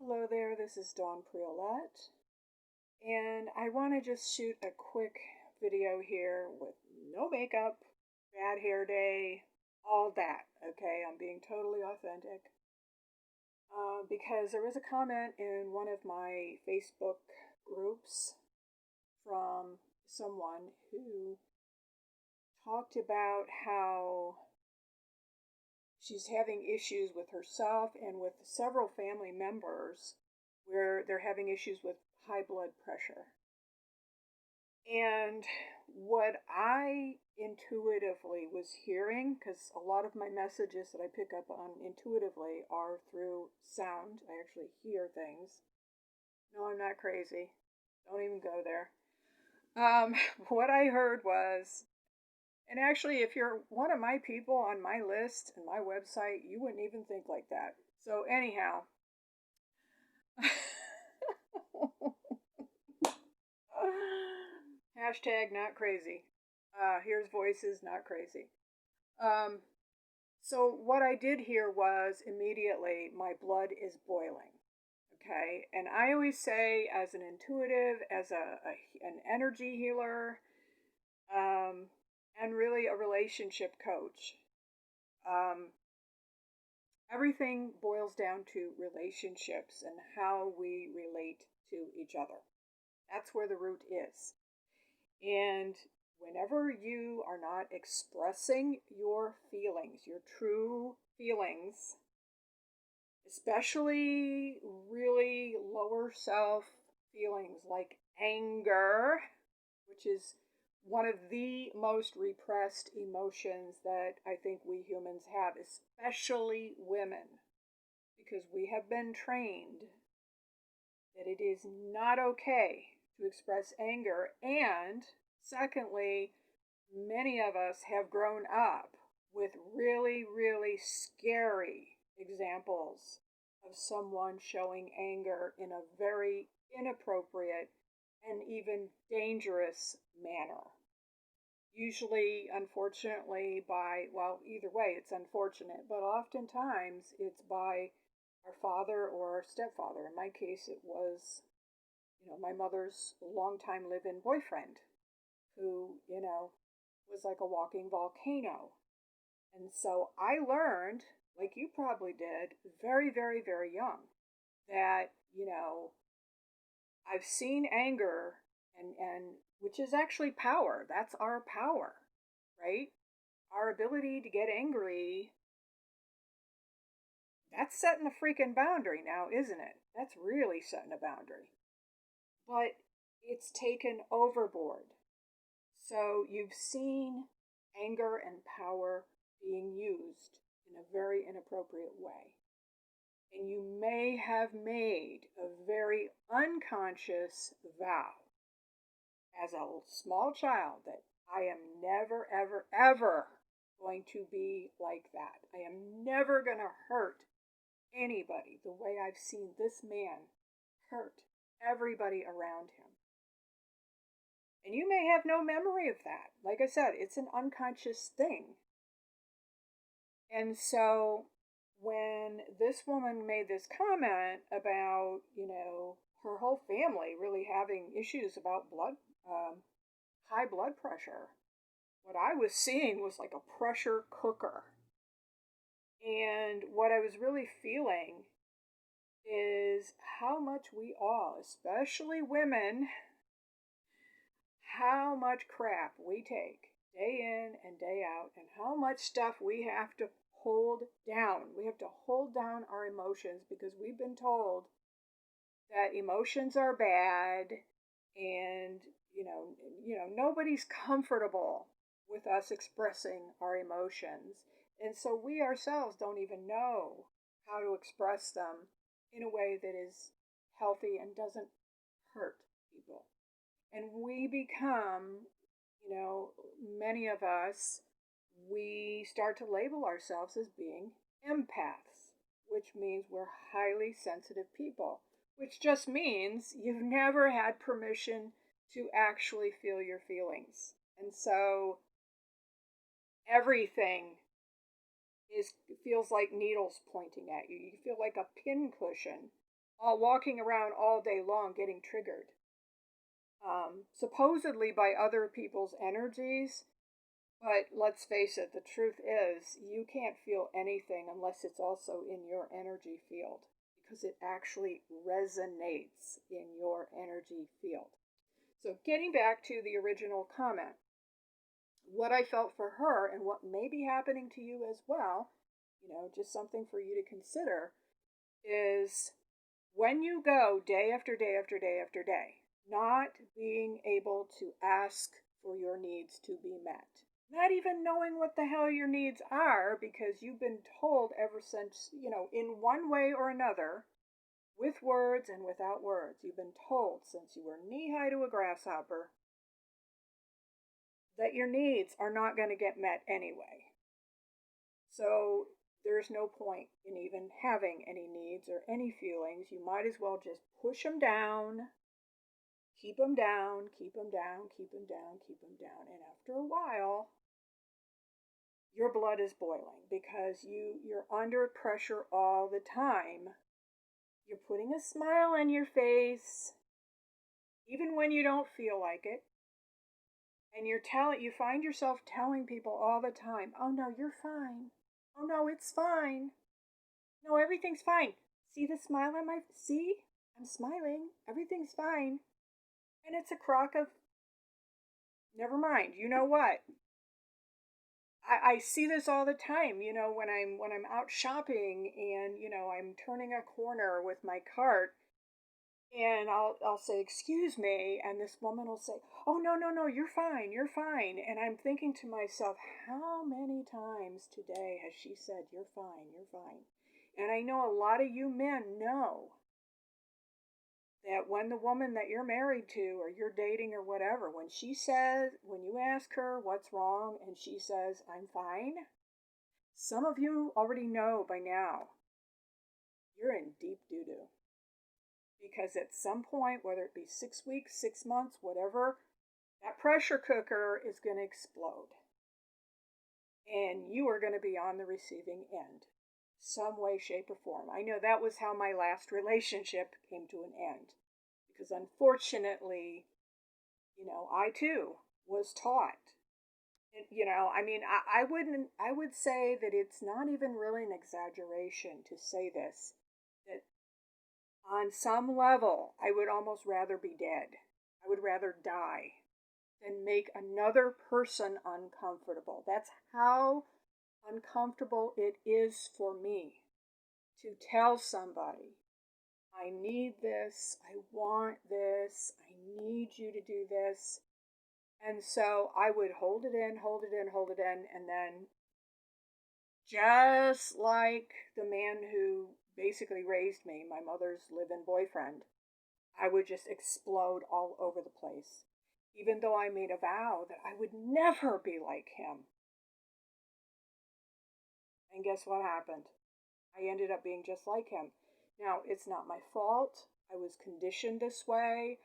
Hello there, this is Dawn Priolette, and I want to just shoot a quick video here with no makeup, bad hair day, all that, okay? I'm being totally authentic because there was a comment in one of my Facebook groups from someone who talked about how she's having issues with herself and with several family members where they're having issues with high blood pressure. And what I intuitively was hearing, because a lot of my messages that I pick up on intuitively are through sound, I actually hear things. No, I'm not crazy. Don't even go there. What I heard was, and actually, if you're one of my people on my list and my website, you wouldn't even think like that. So, anyhow, hashtag not crazy. Here's voices, not crazy. Um, so, what I did here was immediately my blood is boiling. Okay, and I always say, as an intuitive, as an energy healer, um, and really a relationship coach, um, everything boils down to relationships and how we relate to each other. That's where the root is. And whenever you are not expressing your feelings, your true feelings, especially really lower self feelings like anger, which is one of the most repressed emotions that I think we humans have, especially women, because we have been trained that it is not okay to express anger. And secondly, many of us have grown up with really, really scary examples of someone showing anger in a very inappropriate and even dangerous manner. Usually, unfortunately, well, either way, it's unfortunate, but oftentimes it's by our father or our stepfather. In my case, it was, my mother's longtime live in boyfriend who, was like a walking volcano. And so I learned, like you probably did, very, very, very young, that, I've seen anger and which is actually power. That's our power, right? Our ability to get angry, that's setting a freaking boundary now, isn't it? That's really setting a boundary. But it's taken overboard. So you've seen anger and power being used in a very inappropriate way. And you may have made a very unconscious vow as a small child that I am never, ever, ever going to be like that. I am never going to hurt anybody the way I've seen this man hurt everybody around him. And you may have no memory of that. Like I said, it's an unconscious thing. And so when this woman made this comment about, her whole family really having issues about high blood pressure, what I was seeing was like a pressure cooker. And what I was really feeling is how much we all, especially women, how much crap we take day in and day out, and how much stuff we have to hold down. We have to hold down our emotions because we've been told that emotions are bad, and nobody's comfortable with us expressing our emotions. And so we ourselves don't even know how to express them in a way that is healthy and doesn't hurt people. And we become, many of us, we start to label ourselves as being empaths, which means we're highly sensitive people, which just means you've never had permission to actually feel your feelings. And so everything is feels like needles pointing at you. You feel like a pincushion all walking around all day long getting triggered, supposedly by other people's energies. But let's face it, the truth is you can't feel anything unless it's also in your energy field, because it actually resonates in your energy field. So, getting back to the original comment, what I felt for her and what may be happening to you as well, just something for you to consider, is when you go day after day after day after day, not being able to ask for your needs to be met, not even knowing what the hell your needs are because you've been told ever since, in one way or another, with words and without words, you've been told since you were knee high to a grasshopper that your needs are not going to get met anyway. So there's no point in even having any needs or any feelings. You might as well just push them down, keep them down, keep them down, keep them down, keep them down. And after a while, your blood is boiling because you're under pressure all the time. You're putting a smile on your face, even when you don't feel like it. And you find yourself telling people all the time, oh no, you're fine. Oh no, it's fine. No, everything's fine. See the smile on see? I'm smiling. Everything's fine. And it's a crock of, never mind. You know what? I see this all the time, when I'm out shopping and, I'm turning a corner with my cart and I'll say, excuse me, and this woman will say, oh no, no, no, you're fine, you're fine. And I'm thinking to myself, how many times today has she said, you're fine, you're fine? And I know a lot of you men know that when the woman that you're married to or you're dating or whatever, when you ask her what's wrong and she says, I'm fine, some of you already know by now you're in deep doo-doo. Because at some point, whether it be 6 weeks, 6 months, whatever, that pressure cooker is going to explode. And you are going to be on the receiving end, some way, shape, or form. I know that was how my last relationship came to an end. Because unfortunately, I too was taught. I would say that it's not even really an exaggeration to say this, that on some level, I would almost rather be dead. I would rather die than make another person uncomfortable. That's how uncomfortable it is for me to tell somebody, I need this, I want this, I need you to do this. And so I would hold it in, hold it in, hold it in, and then just like the man who basically raised me, my mother's live-in boyfriend, I would just explode all over the place. Even though I made a vow that I would never be like him. And guess what happened? I ended up being just like him. Now, it's not my fault. I was conditioned this way.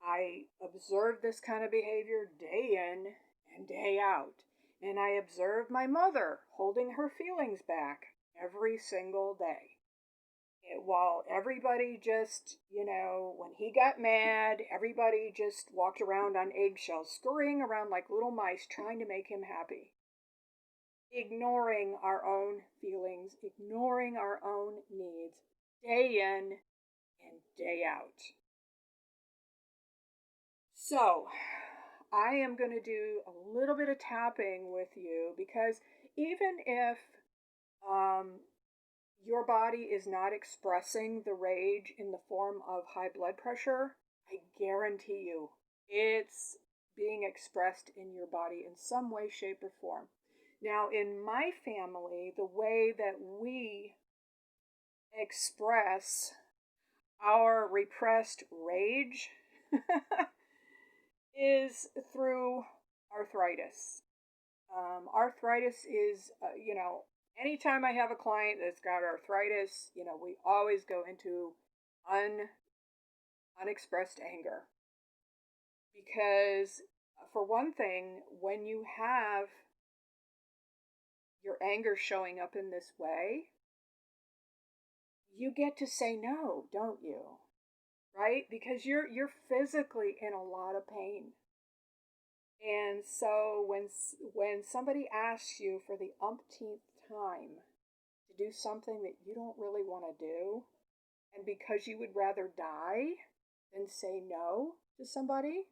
I observed this kind of behavior day in and day out. And I observed my mother holding her feelings back every single day. While everybody just, when he got mad, everybody just walked around on eggshells, scurrying around like little mice trying to make him happy. Ignoring our own feelings, ignoring our own needs, day in and day out. So, I am going to do a little bit of tapping with you because even if your body is not expressing the rage in the form of high blood pressure, I guarantee you it's being expressed in your body in some way, shape, or form. Now, in my family, the way that we express our repressed rage is through arthritis. Arthritis is, anytime I have a client that's got arthritis, we always go into unexpressed anger. Because, for one thing, when you have your anger showing up in this way, you get to say no, don't you? Right? Because you're physically in a lot of pain. And so when somebody asks you for the umpteenth time to do something that you don't really want to do, and because you would rather die than say no to somebody,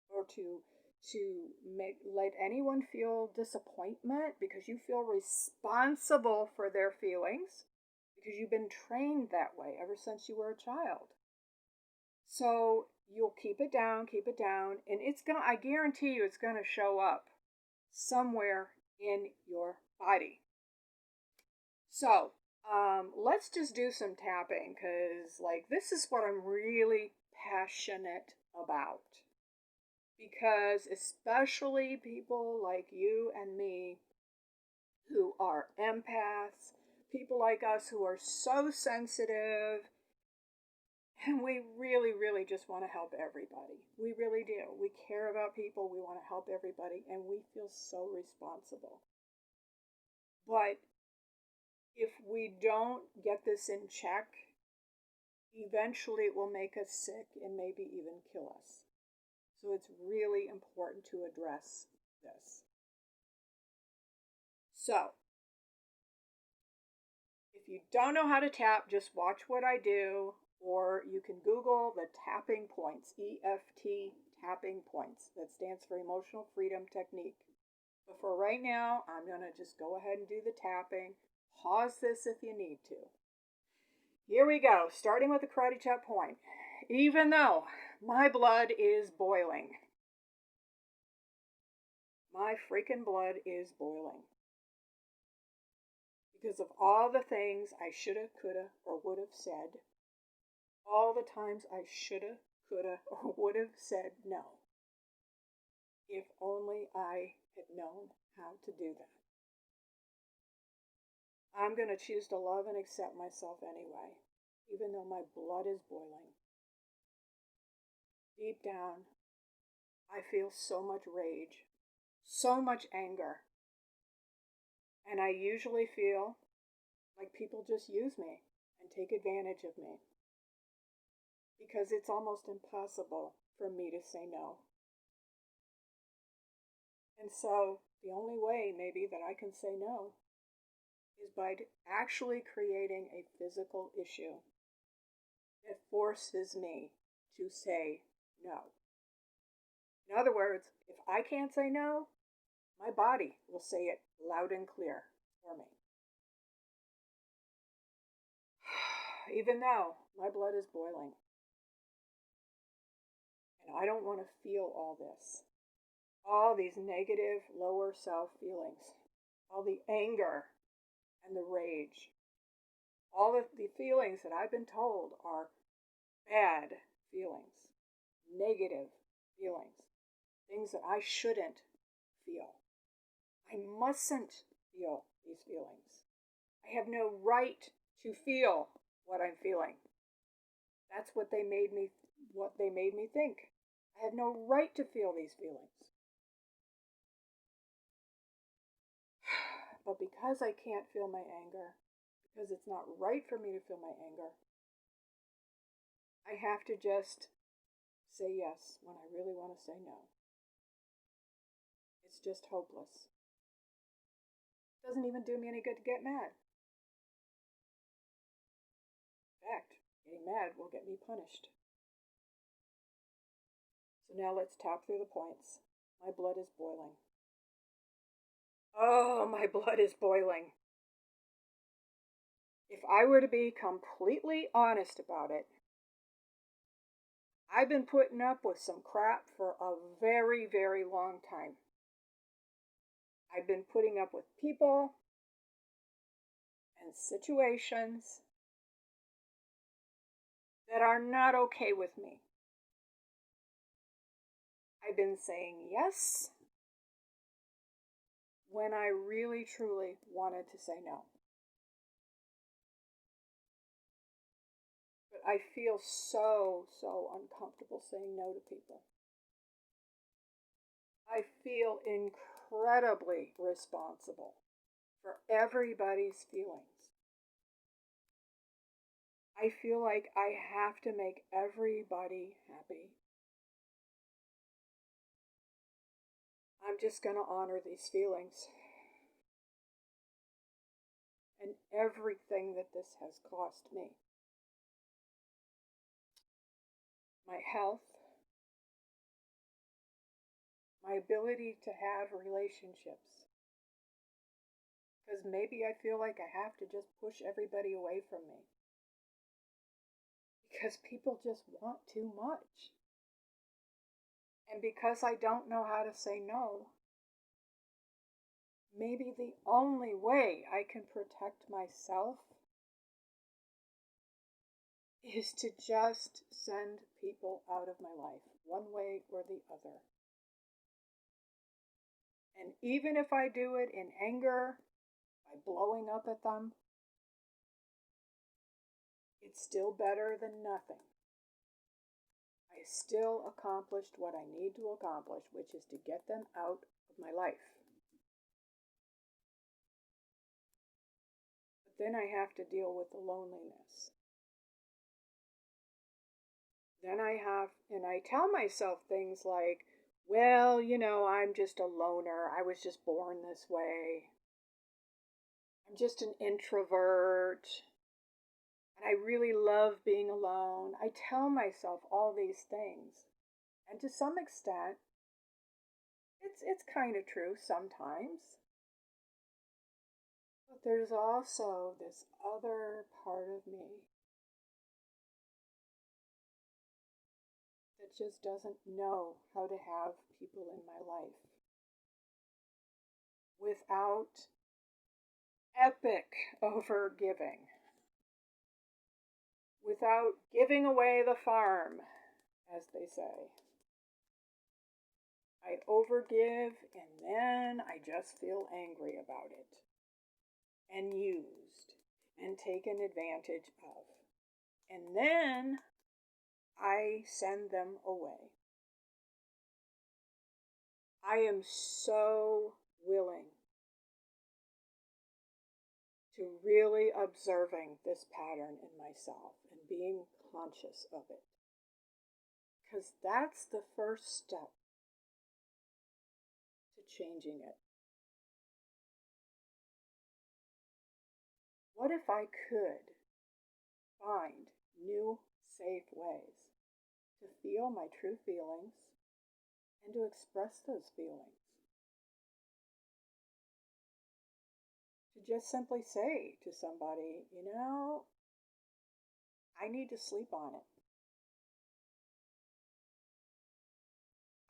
or let anyone feel disappointment because you feel responsible for their feelings because you've been trained that way ever since you were a child. So you'll keep it down, and it's gonna, I guarantee you, it's gonna show up somewhere in your body. So let's just do some tapping because, like, this is what I'm really passionate about. Because, especially people like you and me who are empaths, people like us who are so sensitive, and we really, really just want to help everybody. We really do. We care about people, we want to help everybody, and we feel so responsible. But if we don't get this in check, eventually it will make us sick and maybe even kill us. So it's really important to address this. So, if you don't know how to tap, just watch what I do, or you can Google the tapping points, EFT tapping points. That stands for Emotional Freedom Technique. But for right now, I'm going to just go ahead and do the tapping. Pause this if you need to. Here we go, starting with the karate chop point. Even though my blood is boiling, my freaking blood is boiling. Because of all the things I shoulda, coulda, or would have said, all the times I shoulda, coulda, or would have said no. If only I had known how to do that. I'm going to choose to love and accept myself anyway, even though my blood is boiling. Deep down, I feel so much rage, so much anger. And I usually feel like people just use me and take advantage of me. Because it's almost impossible for me to say no. And so the only way maybe that I can say no is by actually creating a physical issue that forces me to say no. In other words, if I can't say no, my body will say it loud and clear for me. Even though my blood is boiling, and I don't want to feel all this, all these negative lower self feelings, all the anger and the rage, all of the feelings that I've been told are bad feelings, negative feelings, things that I shouldn't feel. I mustn't feel these feelings. I have no right to feel what I'm feeling. That's what they made me think. I have no right to feel these feelings. But because I can't feel my anger, because it's not right for me to feel my anger, I have to just say yes when I really want to say no. It's just hopeless. It doesn't even do me any good to get mad. In fact, getting mad will get me punished. So now let's tap through the points. My blood is boiling. Oh, my blood is boiling. If I were to be completely honest about it, I've been putting up with some crap for a very, very long time. I've been putting up with people and situations that are not okay with me. I've been saying yes when I really, truly wanted to say no. But I feel so, so uncomfortable saying no to people. I feel incredibly responsible for everybody's feelings. I feel like I have to make everybody happy. I'm just going to honor these feelings and everything that this has cost me. My health, my ability to have relationships. Because maybe I feel like I have to just push everybody away from me. Because people just want too much. And because I don't know how to say no, maybe the only way I can protect myself is to just send people out of my life, one way or the other. And even if I do it in anger, by blowing up at them, it's still better than nothing. I still accomplished what I need to accomplish, which is to get them out of my life. But then I have to deal with the loneliness. Then and I tell myself things like, well, I'm just a loner. I was just born this way. I'm just an introvert. And I really love being alone. I tell myself all these things. And to some extent, it's kind of true sometimes. But there's also this other part of me that just doesn't know how to have people in my life without epic overgiving, without giving away the farm, as they say. I overgive and then I just feel angry about it and used and taken advantage of. And then I send them away. I am so willing to really observing this pattern in myself and being conscious of it. Because that's the first step to changing it. What if I could find new, safe ways to feel my true feelings and to express those feelings? To just simply say to somebody, I need to sleep on it.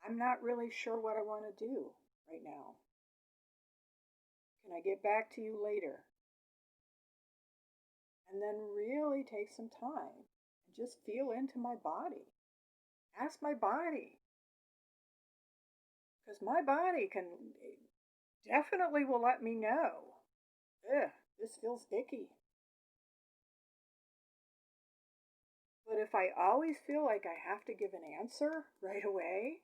I'm not really sure what I want to do right now. Can I get back to you later? And then really take some time and just feel into my body. Ask my body. Because my body definitely will let me know. This feels icky. But if I always feel like I have to give an answer right away,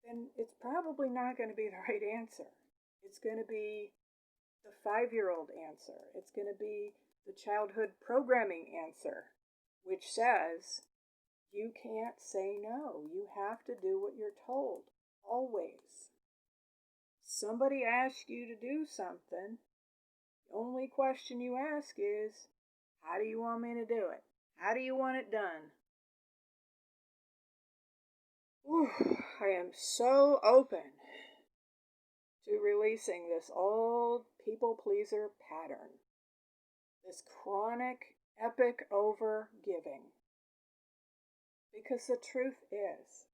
then it's probably not going to be the right answer. It's going to be the 5-year-old answer. It's going to be the childhood programming answer, which says you can't say no. You have to do what you're told, always. Somebody asks you to do something, the only question you ask is, how do you want me to do it? How do you want it done? Whew, I am so open to releasing this old people pleaser pattern, this chronic, epic over giving. Because the truth is,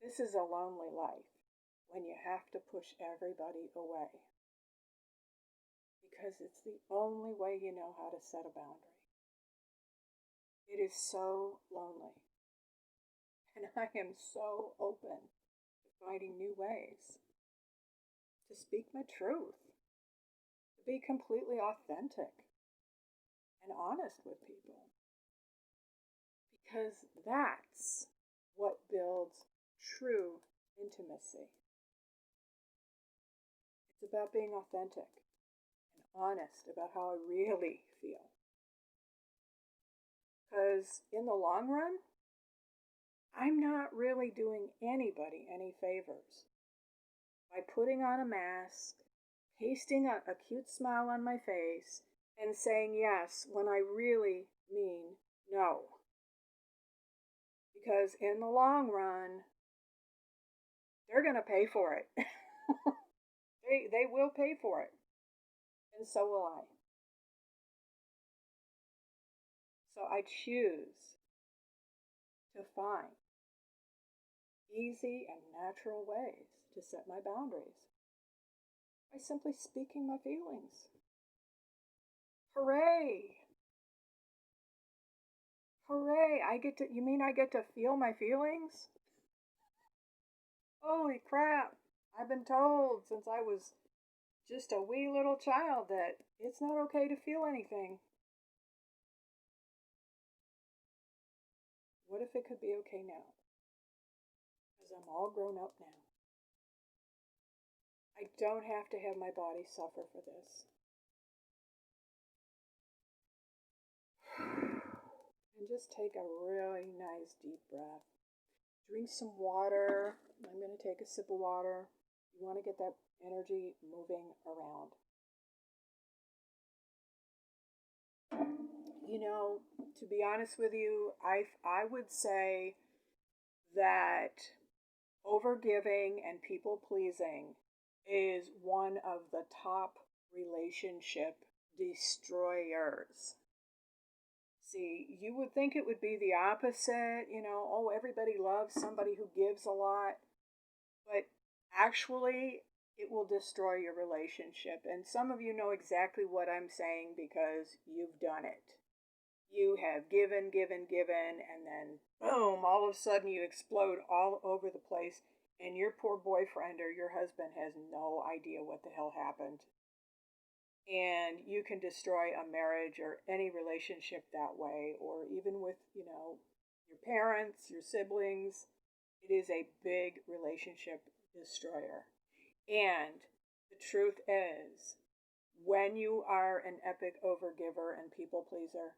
this is a lonely life when you have to push everybody away. Because it's the only way you know how to set a boundary. It is so lonely. And I am so open to finding new ways to speak my truth, to be completely authentic and honest with people. Because that's what builds true intimacy. It's about being authentic honest about how I really feel. Because in the long run, I'm not really doing anybody any favors by putting on a mask, pasting a cute smile on my face, and saying yes when I really mean no. Because in the long run, they're going to pay for it. They will pay for it. And so will I. So I choose to find easy and natural ways to set my boundaries by simply speaking my feelings. Hooray! Hooray! You mean I get to feel my feelings? Holy crap! I've been told since I was just a wee little child that it's not okay to feel anything. What if it could be okay now? Because I'm all grown up now. I don't have to have my body suffer for this. And just take a really nice deep breath. Drink some water. I'm going to take a sip of water. You want to get that energy moving around. You know, to be honest with you, I would say that overgiving and people pleasing is one of the top relationship destroyers. See, you would think it would be the opposite, oh, everybody loves somebody who gives a lot, but actually, it will destroy your relationship. And some of you know exactly what I'm saying because you've done it. You have given, given, given, and then boom, all of a sudden you explode all over the place, and your poor boyfriend or your husband has no idea what the hell happened. And you can destroy a marriage or any relationship that way, or even with, your parents, your siblings. It is a big relationship destroyer. And the truth is, when you are an epic overgiver and people pleaser,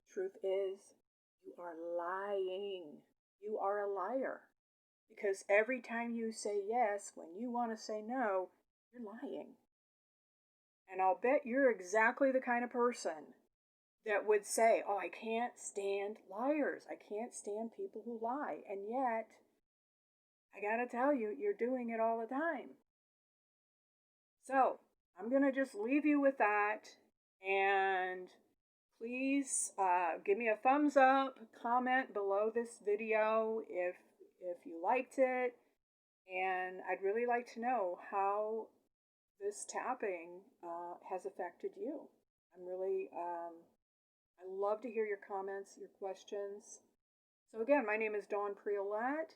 the truth is, you are lying. You are a liar. Because every time you say yes when you want to say no, you're lying. And I'll bet you're exactly the kind of person that would say, oh, I can't stand liars. I can't stand people who lie. And yet, I gotta tell you, you're doing it all the time. So, I'm gonna just leave you with that. And please give me a thumbs up, comment below this video if you liked it. And I'd really like to know how this tapping has affected you. I love to hear your comments, your questions. So again, my name is Dawn Priolet,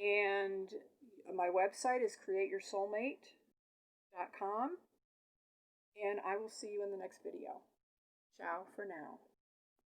and my website is createyoursoulmate.com, and I will see you in the next video. Ciao for now.